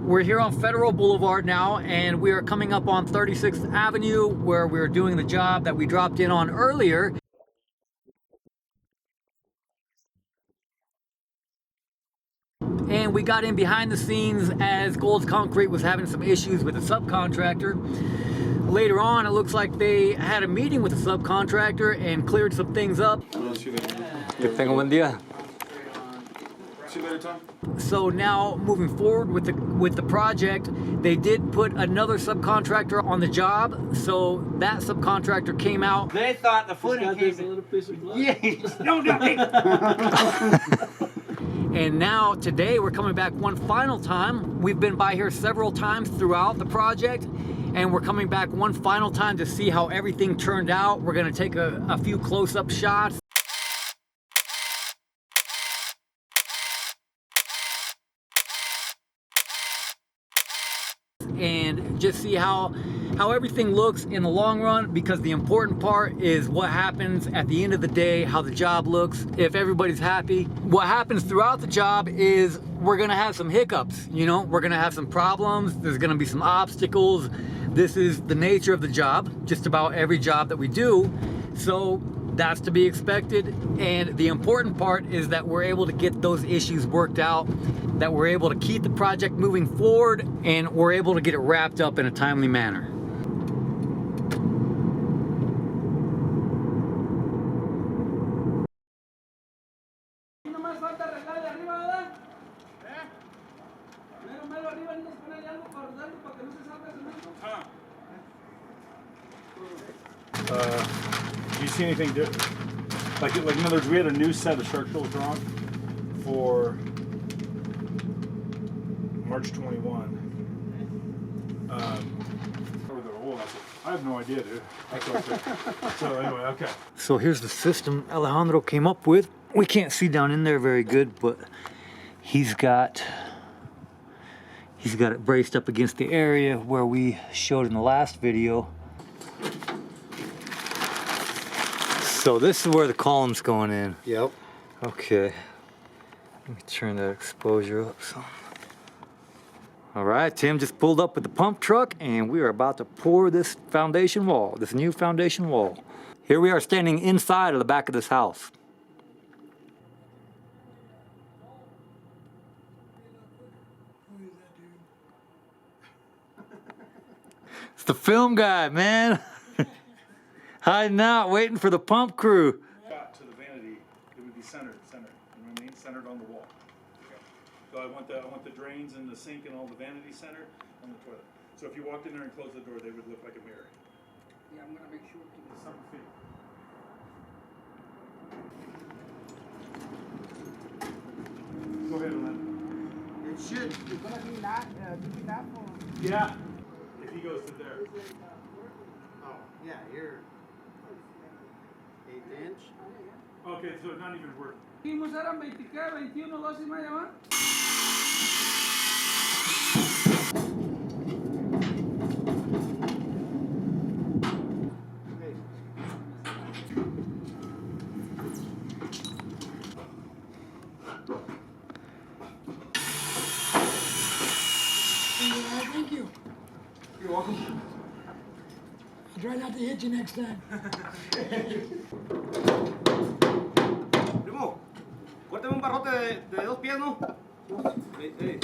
We're here on Federal Boulevard now, and we are coming up on 36th Avenue where we're doing the job that we dropped in on earlier. And we got in behind the scenes as Gold's Concrete was having some issues with the subcontractor. Later on, it looks like they had a meeting with the subcontractor and cleared some things up. Que tenga un buen día. See you later, Tom. So now, moving forward with the project, they did put another subcontractor on the job. So that subcontractor came out. They thought the footing came in. Yes. No. And now today we're coming back one final time. We've been by here several times throughout the project, and we're coming back one final time to see how everything turned out. We're gonna take a few close-up shots. And just see how everything looks in the long run, because the important part is what happens at the end of the day, how the job looks, if everybody's happy. What happens throughout the job is we're gonna have some hiccups, you know, we're gonna have some problems, there's gonna be some obstacles. This is the nature of the job, just about every job that we do. So that's to be expected, and the important part is that we're able to get those issues worked out, that we're able to keep the project moving forward, and we're able to get it wrapped up in a timely manner. Do you see anything different? Like in other words, we had a new set of structural drawn for March 21. I have no idea, dude. So anyway, okay. So here's the system Alejandro came up with. We can't see down in there very good, but he's got it braced up against the area where we showed in the last video. So this is where the column's going in. Yep. Okay. Let me turn that exposure up some. All right, Tim just pulled up with the pump truck, and we are about to pour this foundation wall, this new foundation wall. Here we are standing inside of the back of this house. It's the film guy, man. Hiding out, waiting for the pump crew. Got to the vanity, it would be centered. You know what I mean? Centered on the wall. Okay. So I want the drains and the sink and all the vanity centered on the toilet. So if you walked in there and closed the door, they would look like a mirror. Yeah, I'm gonna make sure to It's 7 feet. Go ahead, Alan. It should. It's gonna be not for. Yeah. If he goes to there. Oh, yeah, you're 8 inch. Okay, so not even worth. Dijimos eran 20, 21, 2 y media más. Thank you. You're welcome. I'll try not to hit you next time. Primo, córtame un barrote de 2 pies, ¿no? Hey.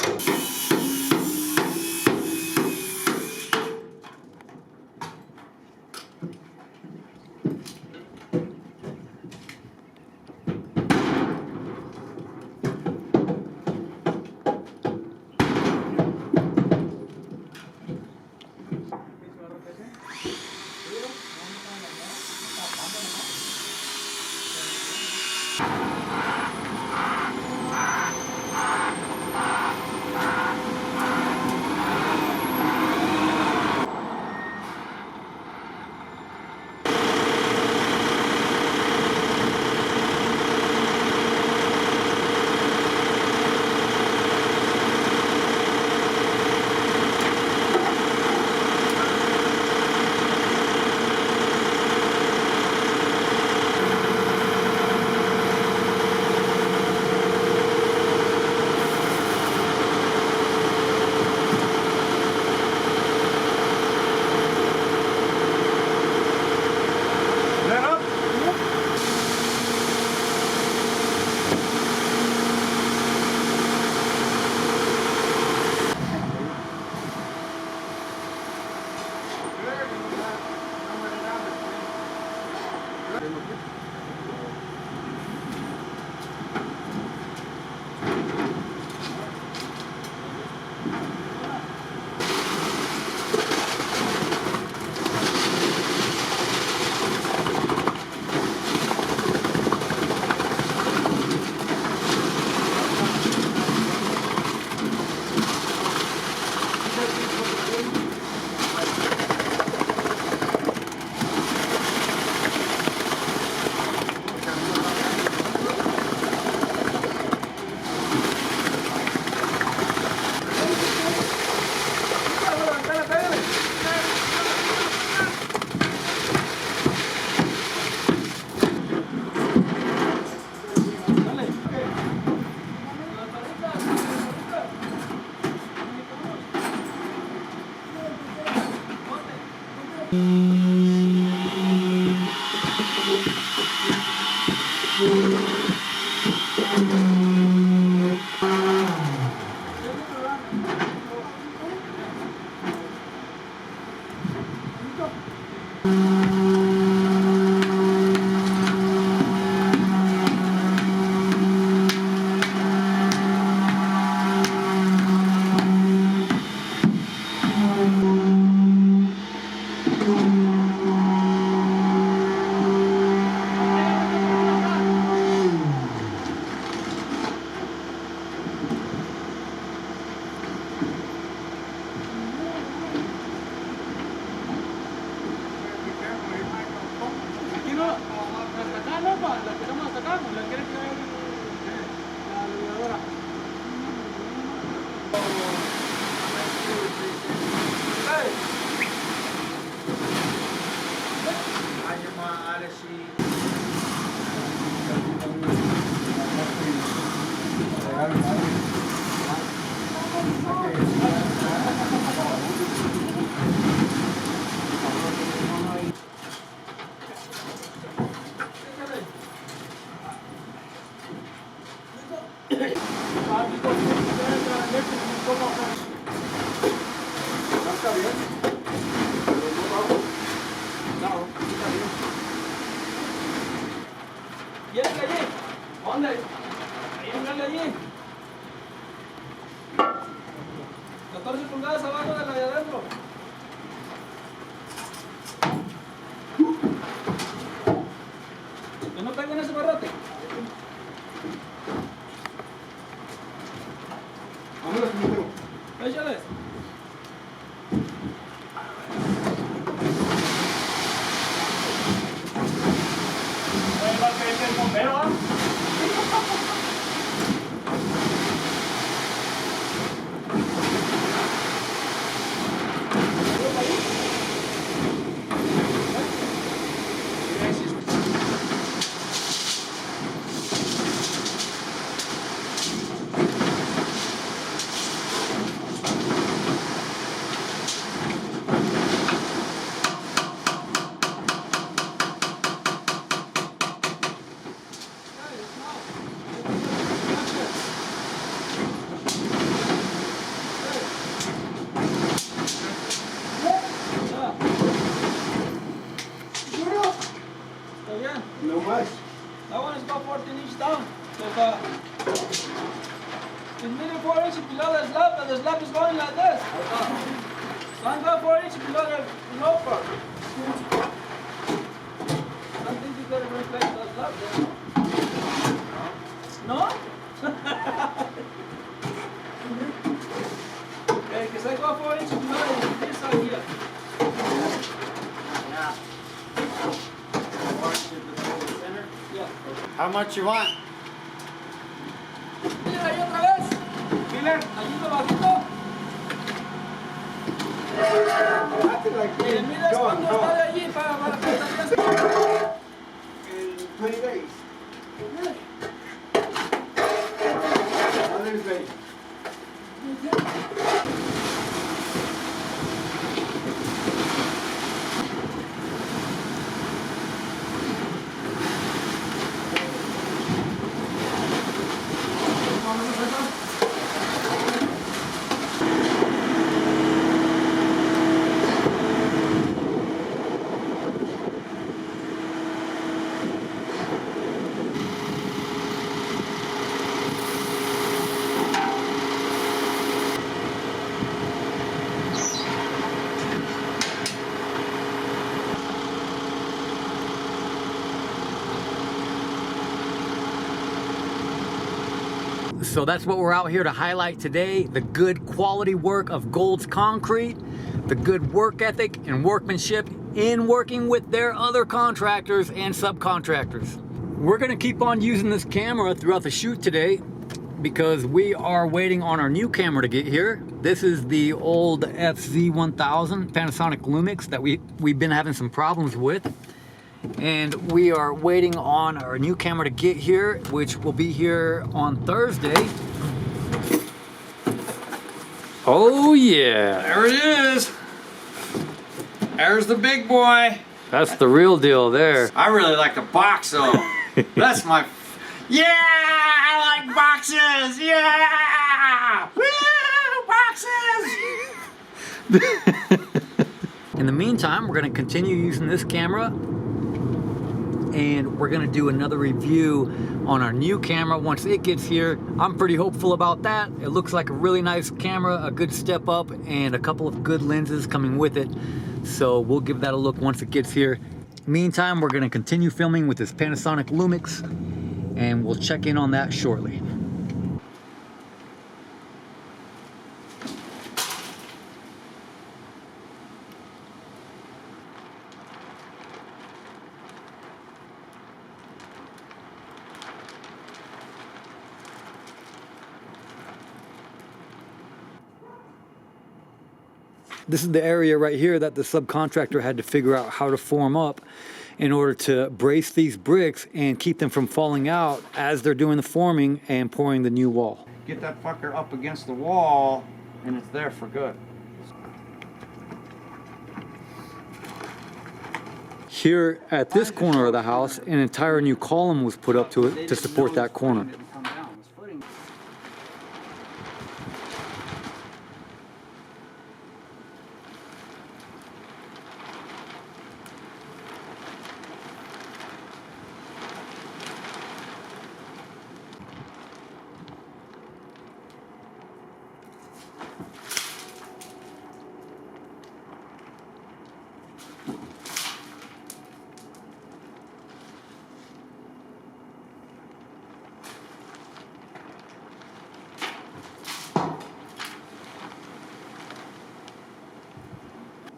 ¿Dónde? Ahí, entrale allí. 14 pulgadas abajo de la de adentro. ¿Que no peguen ese barrote? Vámonos, primero. Échales. Ahí va a caer el bombero, ¿ah? No más. That one is about 14 inches down. It's nearly 4 inches below the slab, but the slab is going like this. So I'm about 4 inches below the low part. I think you gotta replace the slab there. No? Okay, because I go 4 inches below this side here. Yeah. How much you want? Mira ahí otra vez. Miller, allí bajito. Mira cuánto está de allí para que también. In 20 days. Mother's Day. So that's what we're out here to highlight today, the good quality work of Gold's Concrete, the good work ethic and workmanship in working with their other contractors and subcontractors. We're gonna keep on using this camera throughout the shoot today because we are waiting on our new camera to get here. This is the old FZ1000 Panasonic Lumix that we've been having some problems with. And we are waiting on our new camera to get here, which will be here on Thursday. Oh yeah, There it is. There's the big boy. That's the real deal there. I really like the box though. That's my. Yeah, I like boxes. Yeah, woo, boxes. In the meantime, we're going to continue using this camera, and we're going to do another review on our new camera once it gets here. I'm pretty hopeful about that. It looks like a really nice camera, a good step up, and a couple of good lenses coming with it. So we'll give that a look once it gets here. Meantime, we're going to continue filming with this Panasonic Lumix, and we'll check in on that shortly. This is the area right here that the subcontractor had to figure out how to form up in order to brace these bricks and keep them from falling out as they're doing the forming and pouring the new wall. Get that fucker up against the wall, and it's there for good. Here at this corner of the house, an entire new column was put up to it to support that corner.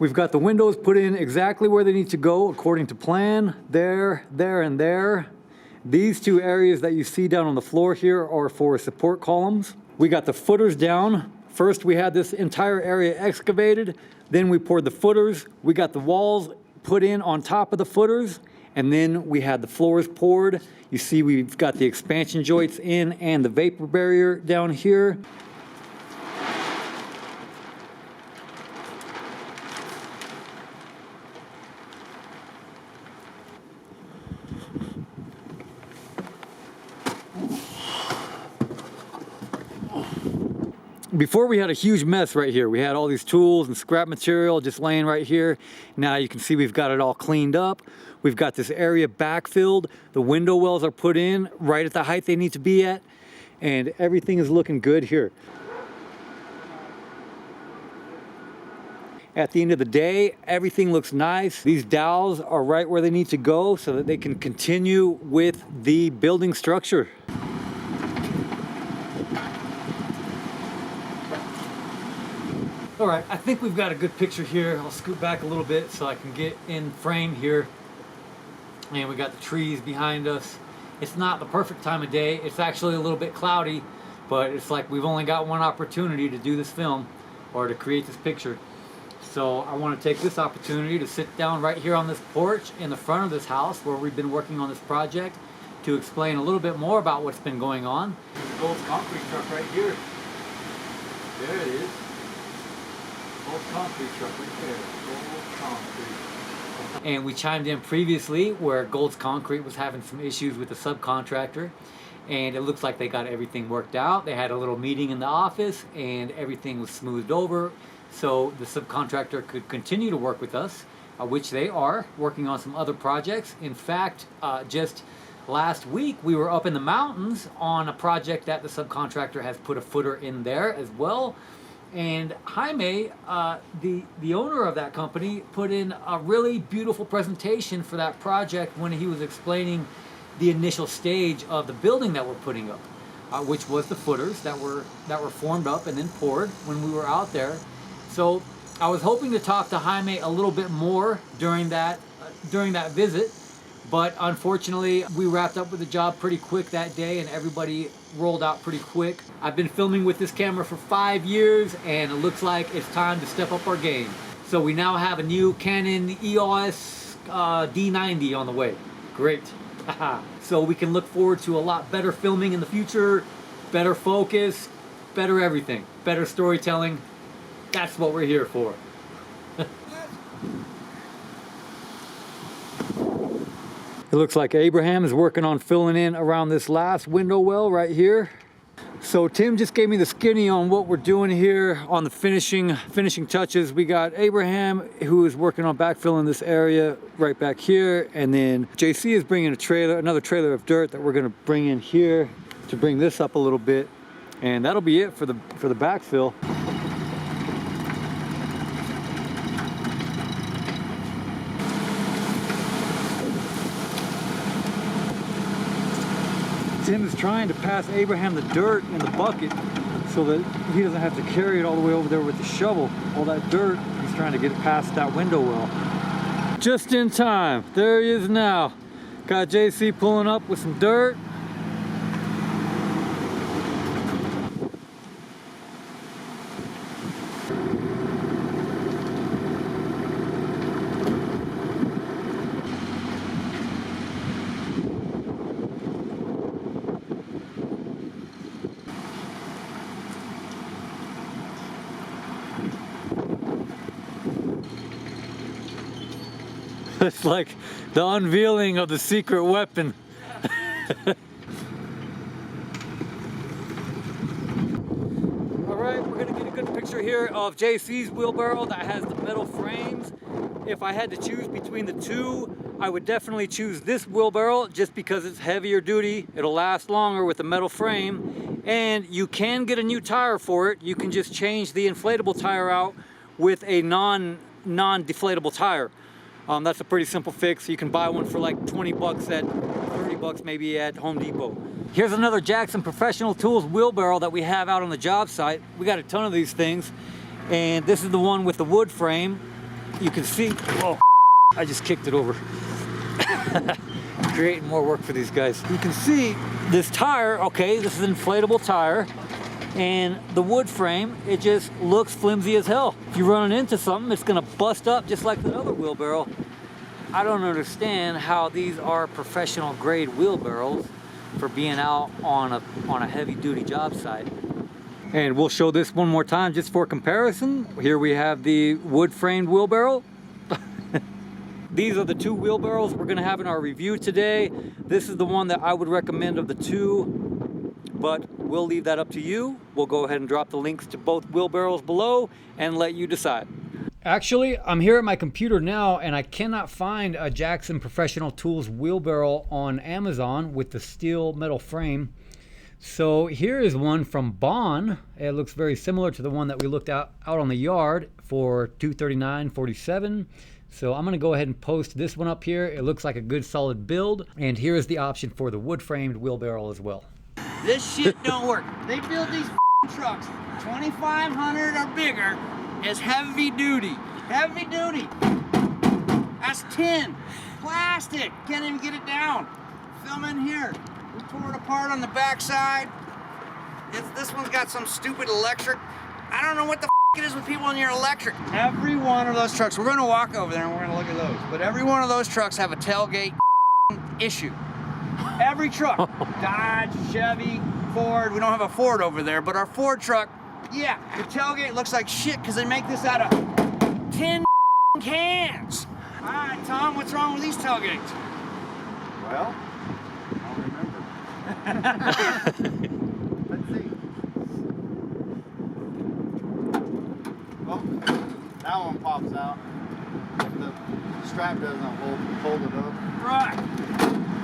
We've got the windows put in exactly where they need to go according to plan. There, there, and there. These two areas that you see down on the floor here are for support columns. We got the footers down. First we had this entire area excavated. Then we poured the footers. We got the walls put in on top of the footers. And then we had the floors poured. You see we've got the expansion joints in and the vapor barrier down here. Before we had a huge mess right here. We had all these tools and scrap material just laying right here. Now you can see we've got it all cleaned up. We've got this area backfilled. The window wells are put in right at the height they need to be at. And everything is looking good here. At the end of the day, everything looks nice. These dowels are right where they need to go so that they can continue with the building structure. All right, I think we've got a good picture here. I'll scoot back a little bit so I can get in frame here. And we got the trees behind us. It's not the perfect time of day. It's actually a little bit cloudy, but it's like we've only got one opportunity to do this film or to create this picture. So I want to take this opportunity to sit down right here on this porch in the front of this house where we've been working on this project to explain a little bit more about what's been going on. The old concrete truck right here. There it is. Old concrete truck right there. Gold Concrete. And we chimed in previously where Gold's Concrete was having some issues with the subcontractor, and it looks like they got everything worked out. They had a little meeting in the office and everything was smoothed over so the subcontractor could continue to work with us, which they are working on some other projects. In fact, just last week we were up in the mountains on a project that the subcontractor has put a footer in there as well. And Jaime, the owner of that company, put in a really beautiful presentation for that project when he was explaining the initial stage of the building that we're putting up, which was the footers that were formed up and then poured when we were out there. So I was hoping to talk to Jaime a little bit more during that visit, but unfortunately we wrapped up with the job pretty quick that day and everybody rolled out pretty quick. I've been filming with this camera for 5 years and it looks like it's time to step up our game. So we now have a new Canon EOS D90 on the way. Great. So we can look forward to a lot better filming in the future, better focus, better everything, better storytelling. That's what we're here for. It looks like Abraham is working on filling in around this last window well right here. So Tim just gave me the skinny on what we're doing here on the finishing touches. We got Abraham who is working on backfilling this area right back here, and then JC is bringing another trailer of dirt that we're going to bring in here to bring this up a little bit, and that'll be it for the backfill. Tim is trying to pass Abraham the dirt in the bucket so that he doesn't have to carry it all the way over there with the shovel. All that dirt, he's trying to get it past that window well. Just in time. There he is now. Got JC pulling up with some dirt. It's like the unveiling of the secret weapon. Alright, we're gonna get a good picture here of JC's wheelbarrow that has the metal frames. If I had to choose between the two, I would definitely choose this wheelbarrow just because it's heavier duty. It'll last longer with a metal frame, and you can get a new tire for it. You can just change the inflatable tire out with a non-deflatable tire. That's a pretty simple fix. You can buy one for like 20 bucks at 30 bucks maybe at Home Depot. Here's another Jackson Professional Tools wheelbarrow that we have out on the job site. We got a ton of these things, and this is the one with the wood frame. You can see, oh, I just kicked it over. Creating more work for these guys. You can see this tire, okay, this is an inflatable tire. And the wood frame, it just looks flimsy as hell. If you're running into something, it's gonna bust up just like the other wheelbarrow. I don't understand how these are professional grade wheelbarrows for being out on a heavy duty job site. And we'll show this one more time just for comparison. Here we have the wood framed wheelbarrow. These are the two wheelbarrows we're gonna have in our review today. This is the one that I would recommend of the two, but we'll leave that up to you. We'll go ahead and drop the links to both wheelbarrows below and let you decide. Actually, I'm here at my computer now and I cannot find a Jackson Professional Tools wheelbarrow on Amazon with the steel metal frame. So here is one from Bond. It looks very similar to the one that we looked at out on the yard for $239.47. So I'm gonna go ahead and post this one up here. It looks like a good solid build. And here is the option for the wood framed wheelbarrow as well. This shit don't work. They build these trucks, 2,500 or bigger, as heavy duty. Heavy duty. That's tin. Plastic. Can't even get it down. Film in here. We tore it apart on the backside. This one's got some stupid electric. I don't know what the it is with people in your electric. Every one of those trucks, we're going to walk over there and we're going to look at those, but every one of those trucks have a tailgate issue. Every truck. Dodge, Chevy, Ford. We don't have a Ford over there, but our Ford truck, yeah, the tailgate looks like shit because they make this out of tin cans. All right, Tom, what's wrong with these tailgates? Well, I don't remember. Let's see. Well, that one pops out. The strap doesn't hold it up. Right.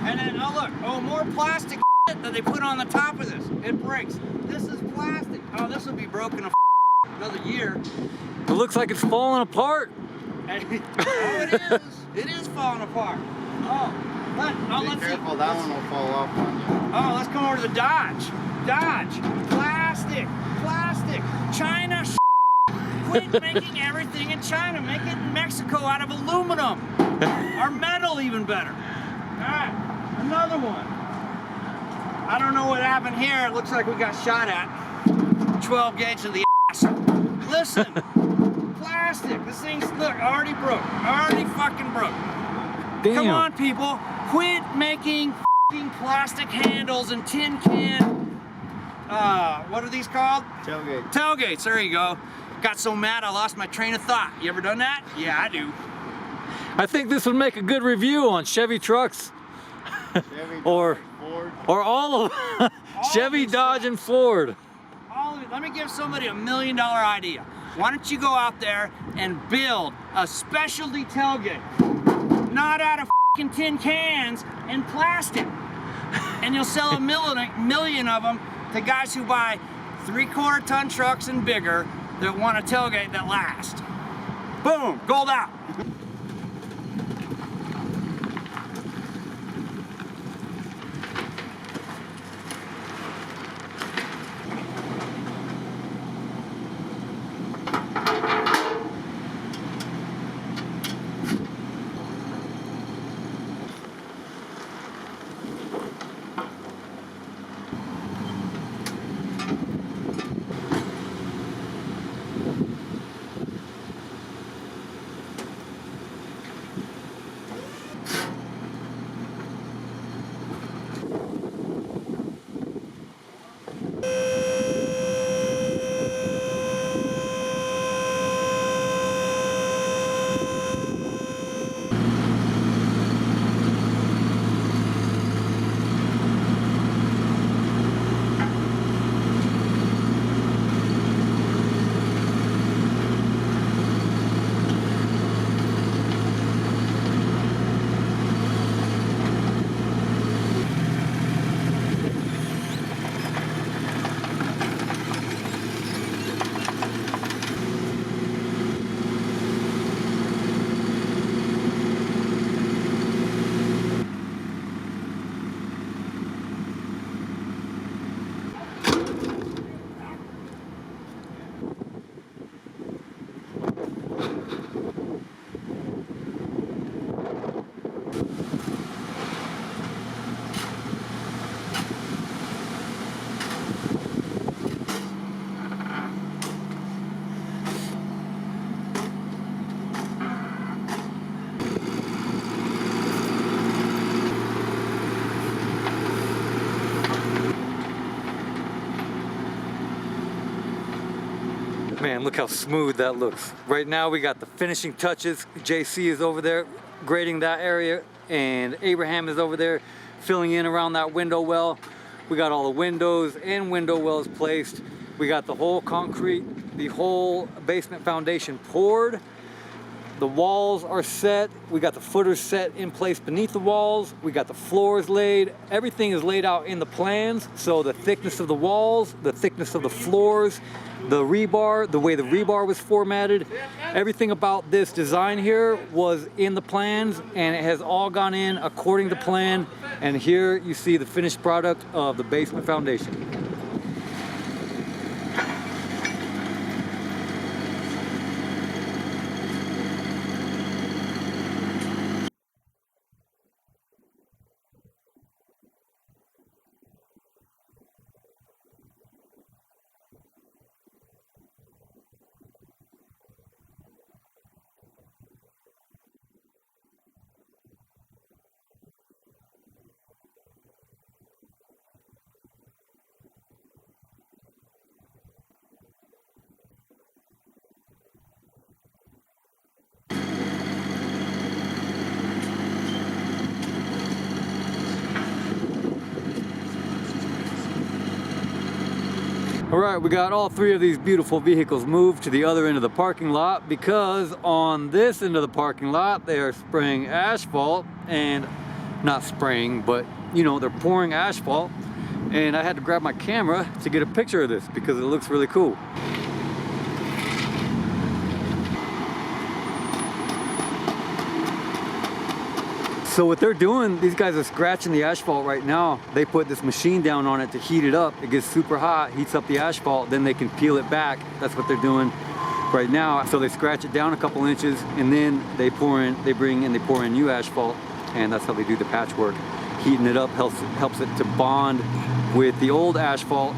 And then, oh look, oh, more plastic shit that they put on the top of this. It breaks. This is plastic. Oh, this will be broken another year. It looks like it's falling apart. Oh, it is. It is falling apart. Oh, let's Be careful, see. that one will fall off on you. Oh, let's come over to the Dodge. Dodge. Plastic. Plastic. China Quit making everything in China. Make it in Mexico out of aluminum. Or metal, even better. All right, another one. I don't know what happened here. It looks like we got shot at. 12 gauge in the ass. Listen, plastic. This thing's, look, already broke. Already fucking broke. Damn. Come on, people. Quit making fucking plastic handles and tin can. What are these called? Tailgate. Tailgates, there you go. Got so mad I lost my train of thought. You ever done that? Yeah, I do. I think this would make a good review on Chevy trucks. Ford. or all of them. Chevy, Dodge, and Ford. All of it. Let me give somebody $1 million idea. Why don't you go out there and build a specialty tailgate, not out of f***ing tin cans and plastic, and you'll sell a million of them to guys who buy 3/4 ton trucks and bigger that want a tailgate that lasts. Boom, gold out. Man, look how smooth that looks. Right now we got the finishing touches. JC is over there grading that area, and Abraham is over there filling in around that window well. We got all the windows and window wells placed. We got the whole concrete, the whole basement foundation poured. The walls are set. We got the footers set in place beneath the walls. We got the floors laid. Everything is laid out in the plans. So the thickness of the walls, the thickness of the floors, the rebar, the way the rebar was formatted, everything about this design here was in the plans, and it has all gone in according to plan. And here you see the finished product of the basement foundation. All right, we got all three of these beautiful vehicles moved to the other end of the parking lot, because on this end of the parking lot they are spraying asphalt, and not spraying, but you know, they're pouring asphalt, and I had to grab my camera to get a picture of this because it looks really cool. So what they're doing, these guys are scratching the asphalt right now. They put this machine down on it to heat it up. It gets super hot, heats up the asphalt, then they can peel it back. That's what they're doing right now. So they scratch it down a couple inches, and then they pour in new asphalt, and that's how they do the patchwork. Heating it up helps it to bond with the old asphalt.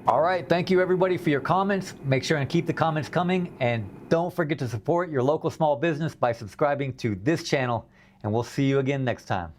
All right, thank you everybody for your comments. Make sure and keep the comments coming, and don't forget to support your local small business by subscribing to this channel, and we'll see you again next time.